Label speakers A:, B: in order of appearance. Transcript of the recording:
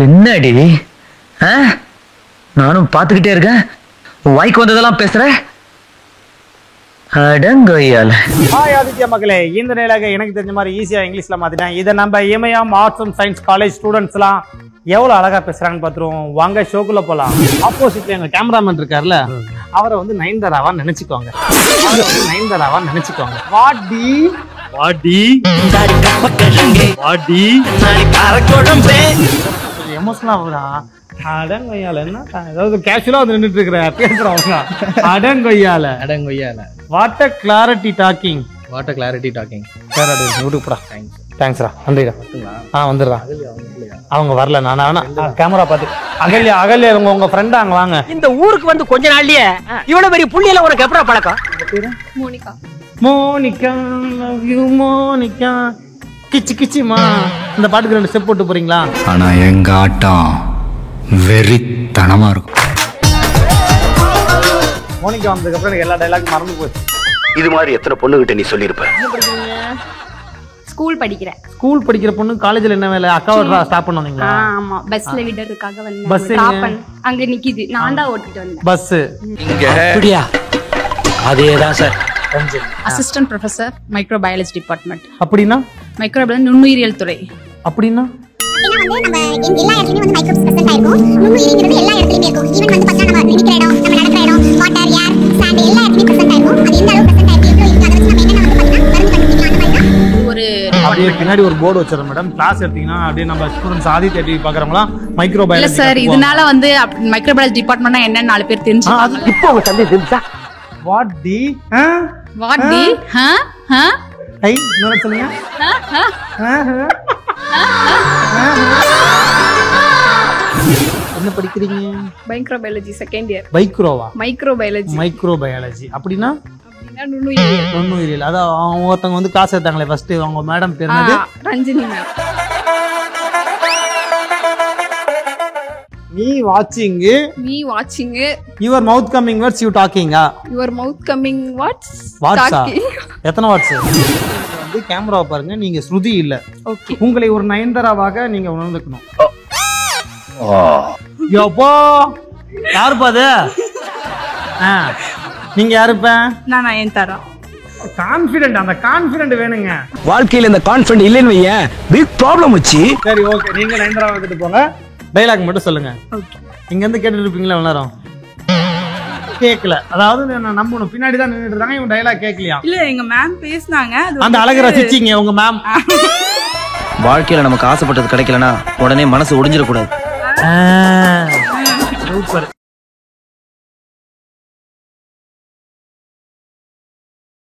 A: என்னடி நானும் பார்த்துக்கிட்டே இருக்கேன், வாய்க்கு வந்ததெல்லாம் பேசுற. அடங்கொய்யால.
B: ஹாய் ஆதித்யா மக்களே, இந்த நிலையாக எனக்கு தெரிஞ்ச மாதிரி ஈஸியா இங்கிலீஷ்ல மாத்திட்டேன். இதை நம்ம Imayam arts and science college students எல்லாம் எவ்வளவு அழகா பேசுறாங்கன்னு பாத்துருவோம். வாங்க ஷோக்குள்ள போலாம். ஆப்போசிட்ல எங்க கேமராமேன் இருக்காருல்ல, அவரை வந்து நயன்தாராவா நினைச்சுக்கோங்க. வாடி வாடி வாடி எமோஷனலா ஆகுதா? அடங்கொய்யால என்ன ஏதாவது கேஷுவலா வந்து நின்றுட்டு இருக்கிற பேசுறவங்க. அடங்கொய்யால what a clarity talking. Sir அது யூடியூப்டா. தேங்க்ஸ்ரா, நன்றிடா. வந்துடுறா. அவங்க வரல, நான் கேமரா பார்த்து. அகல்யா உங்க ஃப்ரெண்டா? அங்க வாங்க.
C: இந்த ஊருக்கு வந்து கொஞ்ச நாள்லயே இவ்வளவு பெரிய புள்ளியில உனக்கு எப்படா பழக்கம்?
B: மோனிகா. Love you Monica. கிச்சு கிச்சுமா. இந்த பாட்டுக்கு 2 ஸ்டெப் போட்டு போறீங்களா?
D: ஆனா எங்க ஆட்டம் வெறித்தனமா இருக்கும்.
B: மோனிகா வந்ததுக்கு அப்புறம் எனக்கு எல்லா டைலாக்கும் மறந்து போச்சு.
E: இது மாதிரி எத்தனை பொண்ணுகிட்ட நீ சொல்லிருப்ப?
F: ஸ்கூல் படிக்கிறேன்.
B: ஸ்கூல் படிக்கிற பொண்ணு காலேஜ்ல என்ன வேலை? அக்காவை ஸ்டாப் பண்ண வந்தீங்களா?
F: ஆமா, பஸ்ல விடுறதுக்காக வந்தேன்.
B: பஸ்
F: அங்க நிக்குது, நான் தான் ஓட்டிட்டு வந்தேன்.
B: பஸ்
A: இங்க அப்படியா? அதேதான் sir.
F: Assistant professor microbiology department.
B: அப்படின்னா
F: மைக்ரோபயாலஜி நுண்ணுயிரியல் துறை.
B: அப்படின்னா
G: எல்லா இடத்துலயும் வந்து மைக்ரோப்ஸ் பிரசன்ட் ஆயிருக்கும். நுண்ணுயிரிங்கிறது எல்லா இடத்துலயும் இருக்கும். ஈவன் வந்து பார்த்தா நம்ம நிக்கிற இடம், நம்ம நடக்கிற இடம், வாட்டர், ஏர், சாண்ட் எல்லா இடத்துலயும் பிரசன்ட் ஆயிருக்கும். அது எந்த அளவுக்கு பிரசன்ட் ஆயிருக்கு, எவ்வளவு இருக்கு, அதை வச்சு நம்ம என்னென்ன வந்து பார்த்தா மருந்து கண்டுபிடிக்கலாம். அந்த மாதிரி தான்
F: ஒரு
B: அப்படியே பின்னாடி ஒரு போர்டு வச்சிரோம் மேடம். கிளாஸ் எடுத்தீங்கன்னா அப்படியே நம்ம ஸ்டூடெண்ட்ஸ் ஆதித்யா டிவி பாக்குறவங்களாம்
F: இல்ல
B: மைக்ரோபயாலஜி.
F: சார், இதனால வந்து மைக்ரோபயாலஜி டிபார்ட்மெண்ட்னா என்னன்னு 4 பேர் தெரிஞ்சுப்பாங்க.
A: இப்போ உங்க தந்தை தெரிஞ்சா
B: what the
F: what the
B: I என்ன சொல்லுங்க? என்ன படிக்கிறீங்க?
F: Microbiology second year.
B: மைக்ரோவா?
F: மைக்ரோபயாலஜி
B: அப்படின்னா
F: நுண்ணுயிரியல்.
B: நுண்ணுயிரியல். அதான் அவங்க ஒருத்தவங்க வந்து கிளாஸ் எடுத்தாங்களே ஃபர்ஸ்ட், அவங்க மேடம் பேர் என்னது?
F: Ranjini ma'am.
B: Me watching your mouth coming words you talking.
F: your mouth coming words
B: வாட்ஸா?
F: talking.
B: எத்தனை வாட்ஸ்? வந்து கேமராவை பாருங்க, நீங்க ஸ்ருதி இல்ல.
F: ஓகே,
B: உங்களை ஒரு நயன்தாராவாக நீங்க உணர்ந்துக்கணும். யோப்போ யாருப்பா அது? நீங்க யாருப்பா?
F: நான் நயன்தாரா.
B: கான்ஃபிடென்ட், அந்த கான்ஃபிடென்ட் வேணுங்க.
A: வாழ்க்கையில இந்த கான்ஃபிடன்ட் இல்லைன்னு வையேன், பிக் ப்ராப்ளம் வச்சு.
B: சரி ஓகே, நீங்க நயன்தாரா வந்துட்டு போங்க. டைலாக் மட்டும் சொல்லுங்க. இங்க இருந்து கேட்டுட்டு இருப்பீங்களா நேரம்? கேட்கல. அதாவது நான் நம்பணும், பின்னாடி தான் நின்னுட்டு இருக்காங்க, இவங்க டைலாக் கேட்கலையா?
F: இல்ல, எங்க மேம் பேசுனாங்க.
B: அந்த அழகு ரசிச்சீங்க உங்க மேம்.
E: வாழ்க்கையில நமக்கு ஆசைப்பட்டது கிடைக்கலனா உடனே மனசு ஒடிஞ்சிடக்கூடாது.
B: சூப்பர்.